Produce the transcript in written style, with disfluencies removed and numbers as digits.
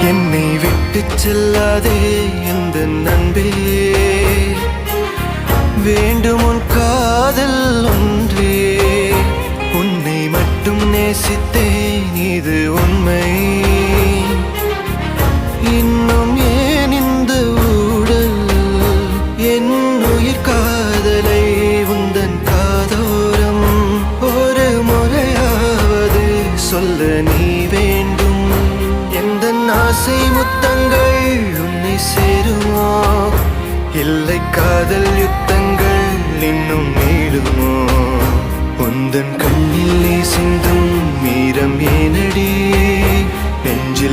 என்னை விட்டு செல்லாதே எந்த நண்பே, வேண்டும் உன் காதல் ஒன்றே. உன்னை மட்டும் நேசித்தேன், இது உண்மை. இன்னும் ஏன் இந்த ஊடல்? என் உயிர் காதலை உந்தன் காதோரம் ஒரு முறையாவது சொல்ல நீ வேண்டும். எந்த ஆசை முத்தங்கள் உன்னை சேருமோ, இல்லை காதல் யுத்தங்கள் இன்னும் நீளுமோ? உந்தன் கண்ணில் நீ சிந்தும் மீரம் ஏனடி? நெஞ்சில்